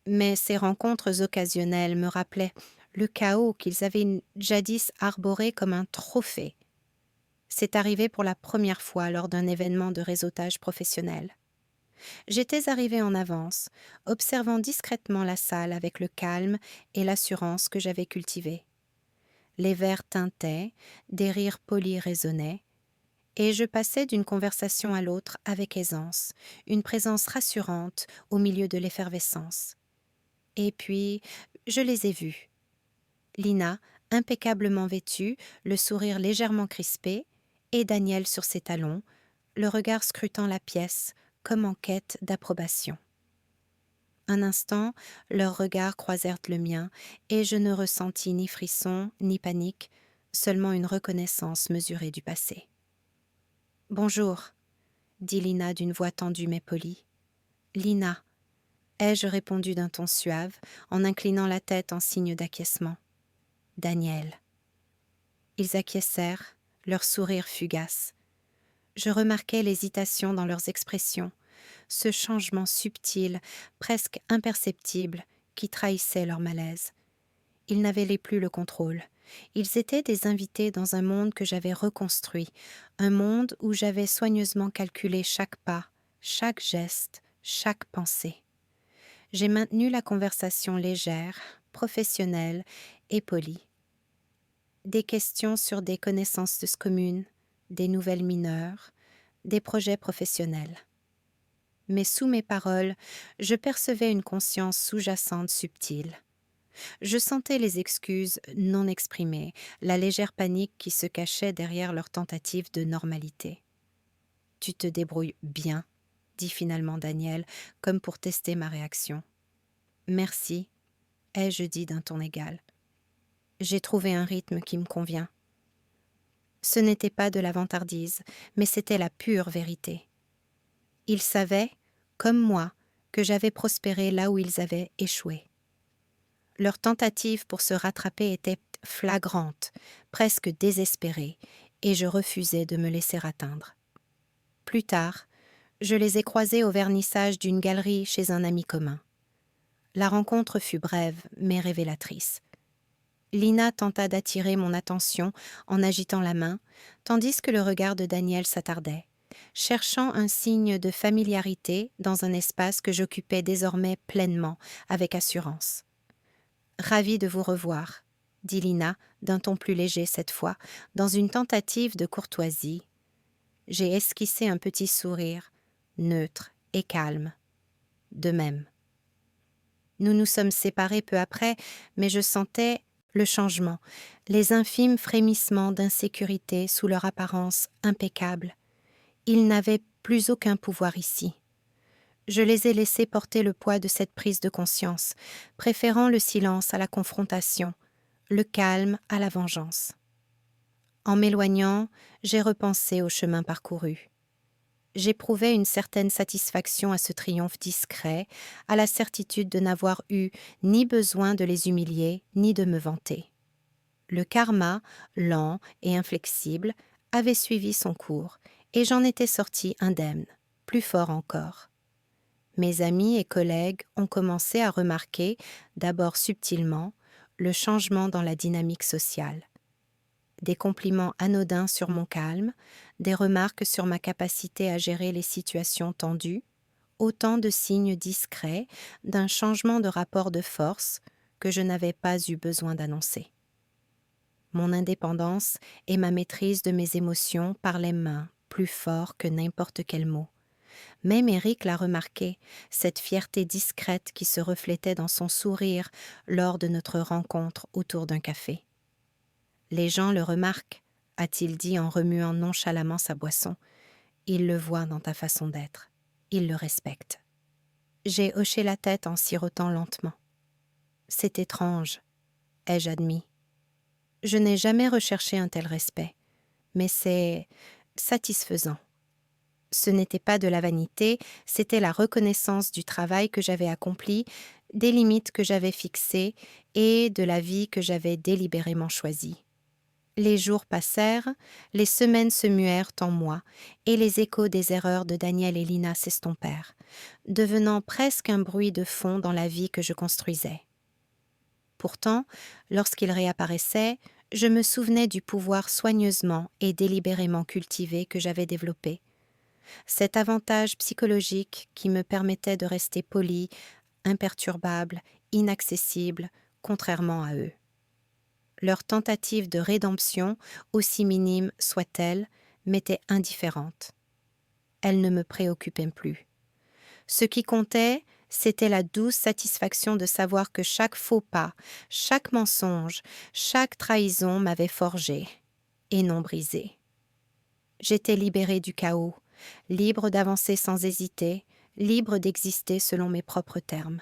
mais ces rencontres occasionnelles me rappelaient le chaos qu'ils avaient jadis arboré comme un trophée. C'est arrivé pour la première fois lors d'un événement de réseautage professionnel. J'étais arrivée en avance, observant discrètement la salle avec le calme et l'assurance que j'avais cultivés. Les verres tintaient, des rires polis résonnaient, et je passais d'une conversation à l'autre avec aisance, une présence rassurante au milieu de l'effervescence. Et puis, je les ai vus. Lina, impeccablement vêtue, le sourire légèrement crispé, et Daniel sur ses talons, le regard scrutant la pièce, comme en quête d'approbation. Un instant, leurs regards croisèrent le mien, et je ne ressentis ni frisson, ni panique, seulement une reconnaissance mesurée du passé. « Bonjour », dit Lina d'une voix tendue mais polie. « Lina », ai-je répondu d'un ton suave, en inclinant la tête en signe d'acquiescement. « Daniel ». Ils acquiescèrent, leur sourire fugace. Je remarquais l'hésitation dans leurs expressions, ce changement subtil, presque imperceptible, qui trahissait leur malaise. Ils n'avaient plus le contrôle. Ils étaient des invités dans un monde que j'avais reconstruit, un monde où j'avais soigneusement calculé chaque pas, chaque geste, chaque pensée. J'ai maintenu la conversation légère, professionnelle et polie. Des questions sur des connaissances communes, des nouvelles mineures, des projets professionnels. Mais sous mes paroles, je percevais une conscience sous-jacente subtile. Je sentais les excuses non exprimées, la légère panique qui se cachait derrière leur tentative de normalité. « Tu te débrouilles bien », dit finalement Daniel, comme pour tester ma réaction. « Merci », ai-je dit d'un ton égal. J'ai trouvé un rythme qui me convient. Ce n'était pas de la vantardise, mais c'était la pure vérité. Ils savaient, comme moi, que j'avais prospéré là où ils avaient échoué. Leur tentative pour se rattraper était flagrante, presque désespérée, et je refusais de me laisser atteindre. Plus tard, je les ai croisés au vernissage d'une galerie chez un ami commun. La rencontre fut brève, mais révélatrice. Lina tenta d'attirer mon attention en agitant la main, tandis que le regard de Daniel s'attardait, cherchant un signe de familiarité dans un espace que j'occupais désormais pleinement, avec assurance. « Ravie de vous revoir », dit Lina, d'un ton plus léger cette fois, dans une tentative de courtoisie. J'ai esquissé un petit sourire, neutre et calme. De même. Nous nous sommes séparés peu après, mais je sentais le changement, les infimes frémissements d'insécurité sous leur apparence impeccable. Ils n'avaient plus aucun pouvoir ici. Je les ai laissés porter le poids de cette prise de conscience, préférant le silence à la confrontation, le calme à la vengeance. En m'éloignant, j'ai repensé au chemin parcouru. J'éprouvais une certaine satisfaction à ce triomphe discret, à la certitude de n'avoir eu ni besoin de les humilier, ni de me vanter. Le karma, lent et inflexible, avait suivi son cours, et j'en étais sortie indemne, plus fort encore. Mes amis et collègues ont commencé à remarquer, d'abord subtilement, le changement dans la dynamique sociale. Des compliments anodins sur mon calme, des remarques sur ma capacité à gérer les situations tendues, autant de signes discrets d'un changement de rapport de force que je n'avais pas eu besoin d'annoncer. Mon indépendance et ma maîtrise de mes émotions parlaient main, plus fort que n'importe quel mot. Même Eric l'a remarqué, cette fierté discrète qui se reflétait dans son sourire lors de notre rencontre autour d'un café. « Les gens le remarquent », a-t-il dit en remuant nonchalamment sa boisson. « Ils le voient dans ta façon d'être. Ils le respectent. » J'ai hoché la tête en sirotant lentement. « C'est étrange, » ai-je admis. Je n'ai jamais recherché un tel respect, mais c'est satisfaisant. Ce n'était pas de la vanité, c'était la reconnaissance du travail que j'avais accompli, des limites que j'avais fixées et de la vie que j'avais délibérément choisie. Les jours passèrent, les semaines se muèrent en moi, et les échos des erreurs de Daniel et Lina s'estompèrent, devenant presque un bruit de fond dans la vie que je construisais. Pourtant, lorsqu'ils réapparaissaient, je me souvenais du pouvoir soigneusement et délibérément cultivé que j'avais développé. Cet avantage psychologique qui me permettait de rester poli, imperturbable, inaccessible, contrairement à eux. Leur tentative de rédemption, aussi minime soit-elle, m'était indifférente. Elle ne me préoccupait plus. Ce qui comptait, c'était la douce satisfaction de savoir que chaque faux pas, chaque mensonge, chaque trahison m'avait forgé, et non brisé. J'étais libérée du chaos, libre d'avancer sans hésiter, libre d'exister selon mes propres termes.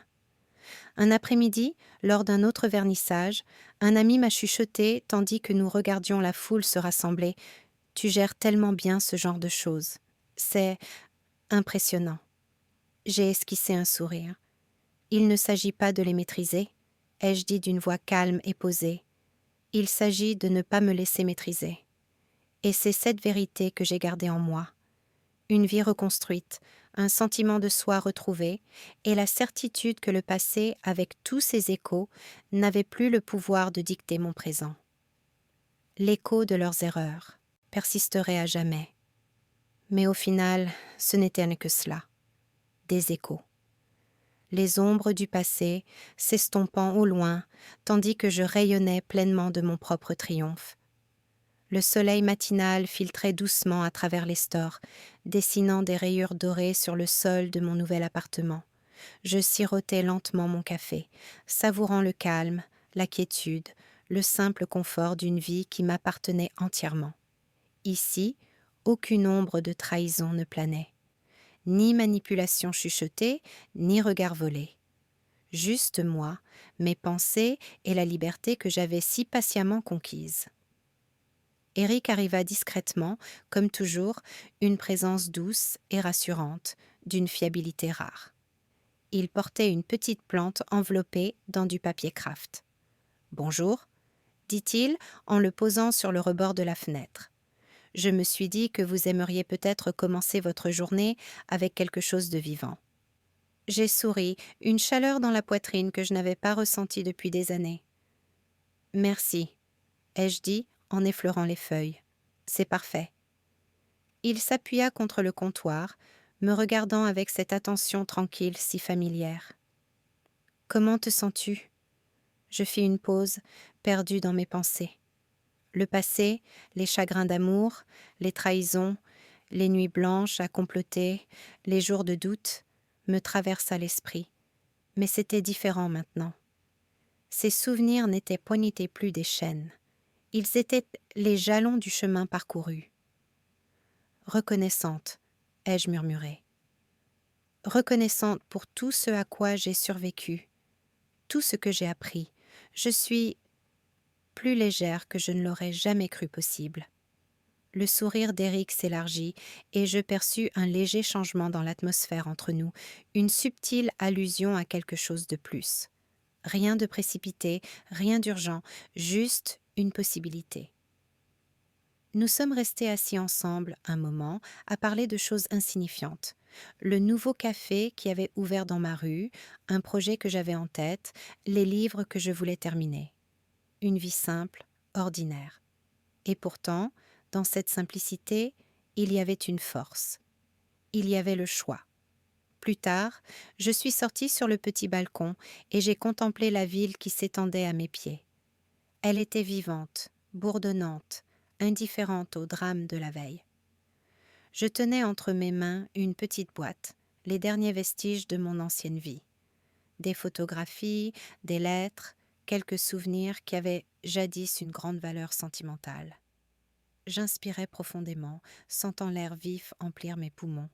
Un après-midi, lors d'un autre vernissage, un ami m'a chuchoté tandis que nous regardions la foule se rassembler. « Tu gères tellement bien ce genre de choses. C'est impressionnant. » J'ai esquissé un sourire. « Il ne s'agit pas de les maîtriser, » ai-je dit d'une voix calme et posée. « Il s'agit de ne pas me laisser maîtriser. » Et c'est cette vérité que j'ai gardée en moi. Une vie reconstruite, un sentiment de soi retrouvé, et la certitude que le passé, avec tous ses échos, n'avait plus le pouvoir de dicter mon présent. L'écho de leurs erreurs persisterait à jamais. Mais au final, ce n'était que cela, des échos. Les ombres du passé s'estompant au loin, tandis que je rayonnais pleinement de mon propre triomphe. Le soleil matinal filtrait doucement à travers les stores, dessinant des rayures dorées sur le sol de mon nouvel appartement. Je sirotais lentement mon café, savourant le calme, la quiétude, le simple confort d'une vie qui m'appartenait entièrement. Ici, aucune ombre de trahison ne planait. Ni manipulation chuchotée, ni regard volé. Juste moi, mes pensées et la liberté que j'avais si patiemment conquise. Eric arriva discrètement, comme toujours, une présence douce et rassurante, d'une fiabilité rare. Il portait une petite plante enveloppée dans du papier kraft. « Bonjour », dit-il en le posant sur le rebord de la fenêtre. « Je me suis dit que vous aimeriez peut-être commencer votre journée avec quelque chose de vivant. » J'ai souri, une chaleur dans la poitrine que je n'avais pas ressentie depuis des années. « Merci », ai-je dit en effleurant les feuilles. « C'est parfait. » Il s'appuya contre le comptoir, me regardant avec cette attention tranquille si familière. « Comment te sens-tu » Je fis une pause, perdue dans mes pensées. Le passé, les chagrins d'amour, les trahisons, les nuits blanches à comploter, les jours de doute, me traversa l'esprit. Mais c'était différent maintenant. Ces souvenirs n'étaient poignetés plus des chaînes. Ils étaient les jalons du chemin parcouru. « Reconnaissante », ai-je murmuré. Reconnaissante pour tout ce à quoi j'ai survécu, tout ce que j'ai appris. Je suis plus légère que je ne l'aurais jamais cru possible. Le sourire d'Eric s'élargit et je perçus un léger changement dans l'atmosphère entre nous, une subtile allusion à quelque chose de plus. Rien de précipité, rien d'urgent, juste une possibilité. Nous sommes restés assis ensemble un moment à parler de choses insignifiantes. Le nouveau café qui avait ouvert dans ma rue, un projet que j'avais en tête, les livres que je voulais terminer. Une vie simple, ordinaire. Et pourtant, dans cette simplicité, il y avait une force. Il y avait le choix. Plus tard, je suis sortie sur le petit balcon et j'ai contemplé la ville qui s'étendait à mes pieds. Elle était vivante, bourdonnante, indifférente au drame de la veille. Je tenais entre mes mains une petite boîte, les derniers vestiges de mon ancienne vie. Des photographies, des lettres, quelques souvenirs qui avaient jadis une grande valeur sentimentale. J'inspirais profondément, sentant l'air vif emplir mes poumons.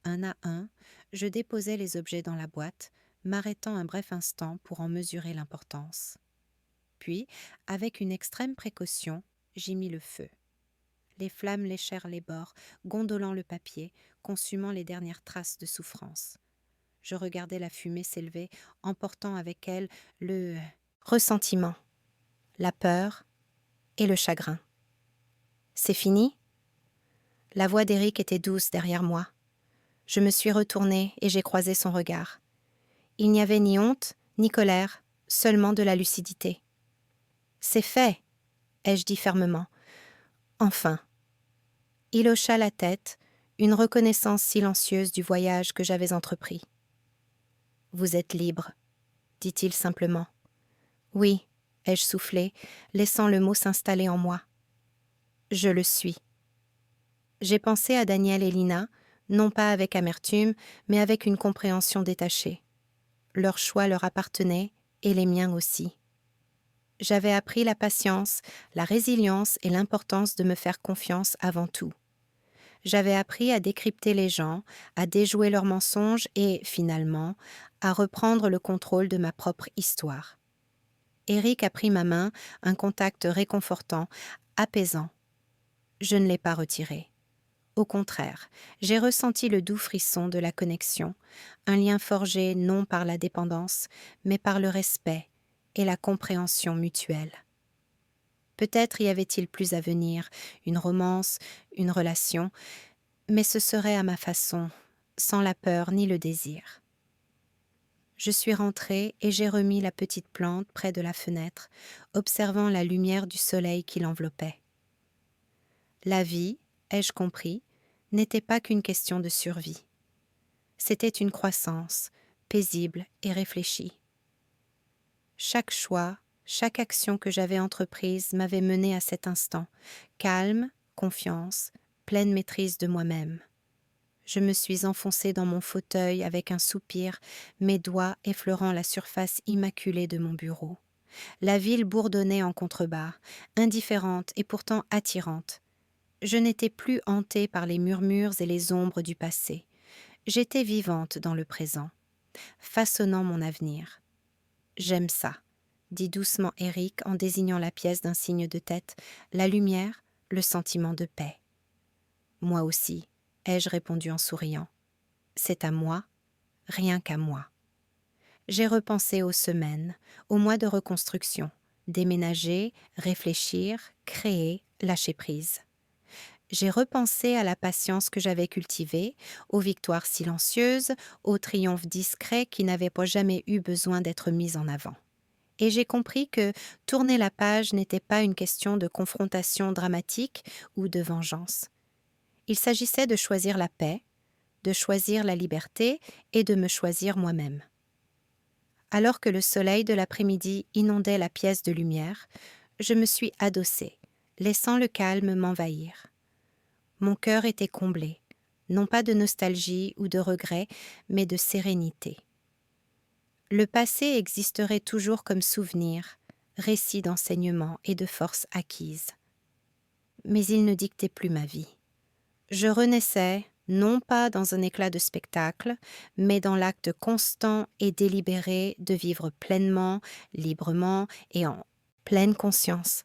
Un à un, je déposais les objets dans la boîte, m'arrêtant un bref instant pour en mesurer l'importance. Puis, avec une extrême précaution, j'y mis le feu. Les flammes léchèrent les bords, gondolant le papier, consumant les dernières traces de souffrance. Je regardais la fumée s'élever, emportant avec elle le ressentiment, la peur et le chagrin. « C'est fini ?» La voix d'Eric était douce derrière moi. Je me suis retournée et j'ai croisé son regard. Il n'y avait ni honte, ni colère, seulement de la lucidité. « C'est fait !» ai-je dit fermement. « Enfin !» Il hocha la tête, une reconnaissance silencieuse du voyage que j'avais entrepris. « Vous êtes libre », dit-il simplement. « Oui », ai-je soufflé, laissant le mot s'installer en moi. « Je le suis ». J'ai pensé à Daniel et Lina, non pas avec amertume, mais avec une compréhension détachée. Leur choix leur appartenait, et les miens aussi. J'avais appris la patience, la résilience et l'importance de me faire confiance avant tout. J'avais appris à décrypter les gens, à déjouer leurs mensonges et, finalement, à reprendre le contrôle de ma propre histoire. Eric a pris ma main, un contact réconfortant, apaisant. Je ne l'ai pas retiré. Au contraire, j'ai ressenti le doux frisson de la connexion, un lien forgé non par la dépendance, mais par le respect et la compréhension mutuelle. Peut-être y avait-il plus à venir, une romance, une relation, mais ce serait à ma façon, sans la peur ni le désir. Je suis rentrée et j'ai remis la petite plante près de la fenêtre, observant la lumière du soleil qui l'enveloppait. La vie, ai-je compris, n'était pas qu'une question de survie. C'était une croissance, paisible et réfléchie. Chaque choix, chaque action que j'avais entreprise m'avait menée à cet instant, calme, confiance, pleine maîtrise de moi-même. Je me suis enfoncée dans mon fauteuil avec un soupir, mes doigts effleurant la surface immaculée de mon bureau. La ville bourdonnait en contrebas, indifférente et pourtant attirante. Je n'étais plus hantée par les murmures et les ombres du passé. J'étais vivante dans le présent, façonnant mon avenir. « J'aime ça », dit doucement Eric en désignant la pièce d'un signe de tête, la lumière, le sentiment de paix. Moi aussi, ai-je répondu en souriant. C'est à moi, rien qu'à moi. J'ai repensé aux semaines, aux mois de reconstruction, déménager, réfléchir, créer, lâcher prise. J'ai repensé à la patience que j'avais cultivée, aux victoires silencieuses, aux triomphes discrets qui n'avaient pas jamais eu besoin d'être mis en avant. Et j'ai compris que tourner la page n'était pas une question de confrontation dramatique ou de vengeance. Il s'agissait de choisir la paix, de choisir la liberté et de me choisir moi-même. Alors que le soleil de l'après-midi inondait la pièce de lumière, je me suis adossée, laissant le calme m'envahir. Mon cœur était comblé, non pas de nostalgie ou de regret, mais de sérénité. Le passé existerait toujours comme souvenir, récit d'enseignement et de force acquise. Mais il ne dictait plus ma vie. Je renaissais, non pas dans un éclat de spectacle, mais dans l'acte constant et délibéré de vivre pleinement, librement et en pleine conscience.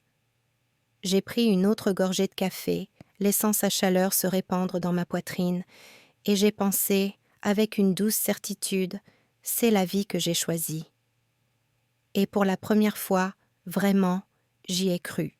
J'ai pris une autre gorgée de café, laissant sa chaleur se répandre dans ma poitrine, et j'ai pensé, avec une douce certitude, c'est la vie que j'ai choisie. Et pour la première fois, vraiment, j'y ai cru.